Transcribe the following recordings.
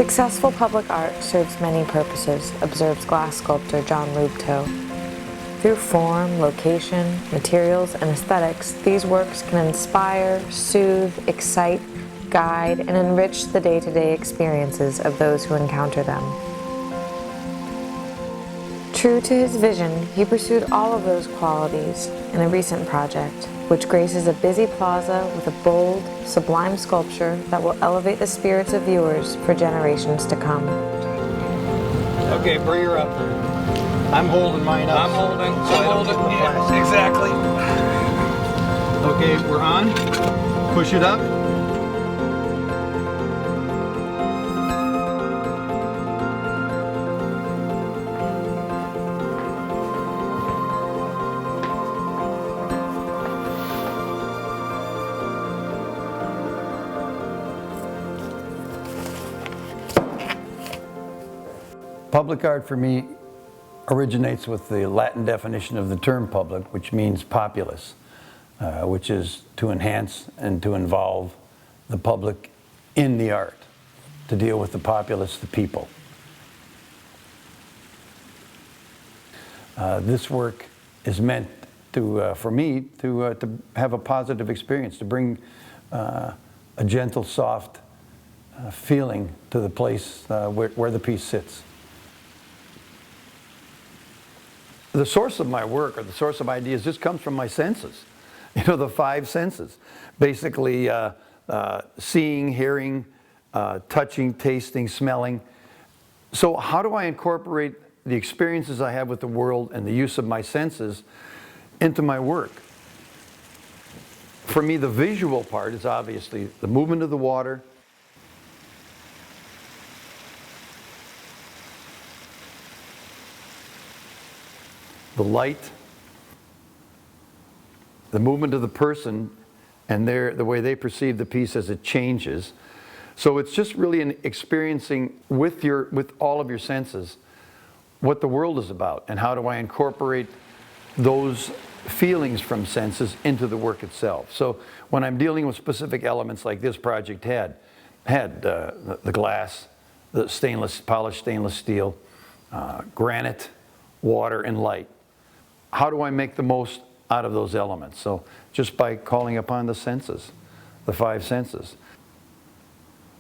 Successful public art serves many purposes, observes glass sculptor John Luebtow. Through form, location, materials, and aesthetics, these works can inspire, soothe, excite, guide, and enrich the day-to-day experiences of those who encounter them. True to his vision, he pursued all of those qualities in a recent project, which graces a busy plaza with a bold, sublime sculpture that will elevate the spirits of viewers for generations to come. Okay, bring her up. I'm holding mine up. I'm holding. Yeah, exactly. Okay, we're on. Push it up. Public art for me originates with the Latin definition of the term public, which means populace, which is to enhance and to involve the public in the art, to deal with the populace, the people. This work is meant to, for me, to have a positive experience, to bring a gentle, soft feeling to the place where the piece sits. The source of my work, or the source of ideas, just comes from my senses. You know, the five senses. Basically, seeing, hearing, touching, tasting, smelling. So how do I incorporate the experiences I have with the world and the use of my senses into my work? For me, the visual part is obviously the movement of the water, the light, the movement of the person, and the way they perceive the piece as it changes. So it's just really an experiencing with all of your senses what the world is about, and how do I incorporate those feelings from senses into the work itself. So when I'm dealing with specific elements like this project had the glass, the polished stainless steel, granite, water, and light. How do I make the most out of those elements? So just by calling upon the senses, the five senses.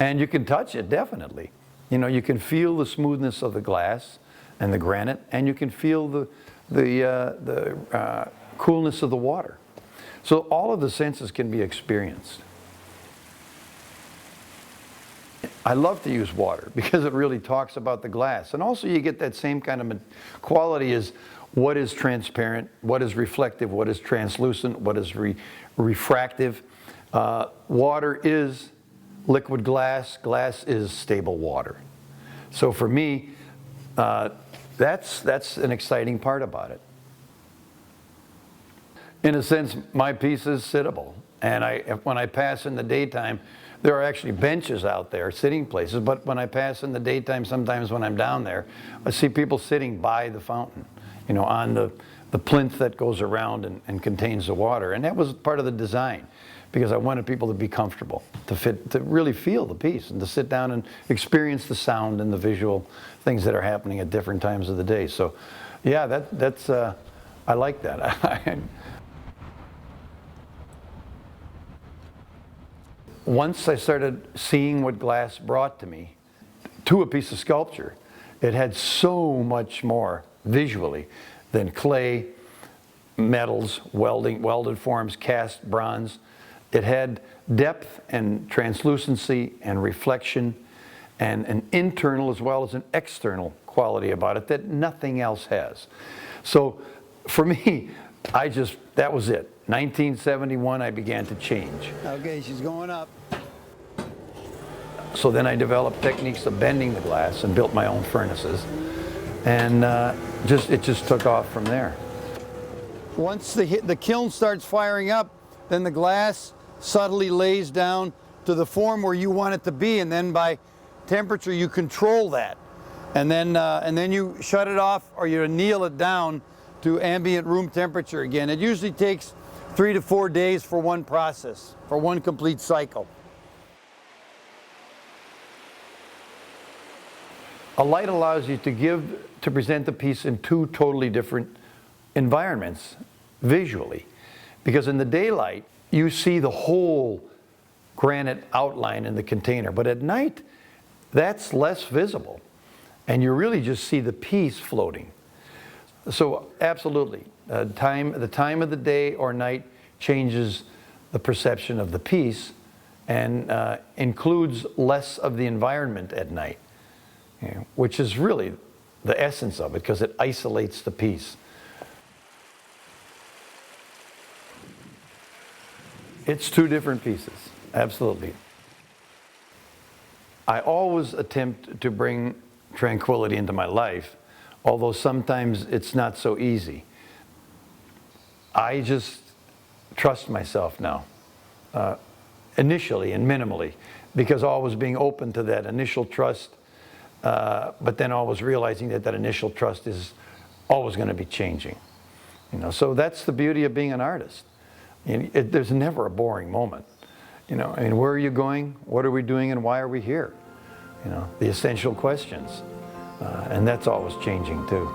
And you can touch it, definitely. You know, you can feel the smoothness of the glass and the granite, and you can feel the coolness of the water. So all of the senses can be experienced. I love to use water because it really talks about the glass. And also you get that same kind of quality as what is transparent, what is reflective, what is translucent, what is refractive. Water is liquid glass, glass is stable water. So for me, that's an exciting part about it. In a sense, my piece is sittable. And when I pass in the daytime, there are actually benches out there, sitting places, but when I pass in the daytime, sometimes when I'm down there, I see people sitting by the fountain, you know, on the plinth that goes around and contains the water. And that was part of the design, because I wanted people to be comfortable, to really feel the piece, and to sit down and experience the sound and the visual things that are happening at different times of the day. So, yeah, that's I like that. Once I started seeing what glass brought to me, to a piece of sculpture, it had so much more visually than clay, metals, welded forms, cast bronze. It had depth and translucency and reflection, and an internal as well as an external quality about it that nothing else has. So for me, that was it. 1971, I began to change. Okay, she's going up. So then I developed techniques of bending the glass and built my own furnaces. And it just took off from there. Once the kiln starts firing up, then the glass subtly lays down to the form where you want it to be, and then by temperature you control that. And then you shut it off, or you anneal it down to ambient room temperature again. It usually takes 3 to 4 days for one process, for one complete cycle. A light allows you to present the piece in two totally different environments visually. Because in the daylight, you see the whole granite outline in the container. But at night, that's less visible. And you really just see the piece floating. So absolutely, the time of the day or night changes the perception of the piece and includes less of the environment at night, which is really the essence of it, because it isolates the piece. It's two different pieces, absolutely. I always attempt to bring tranquility into my life, although sometimes it's not so easy. I just trust myself now, initially and minimally, because always being open to that initial trust, but then always realizing that that initial trust is always going to be changing. So that's the beauty of being an artist. There's never a boring moment. Where are you going? What are we doing? And why are we here? The essential questions. And that's always changing too.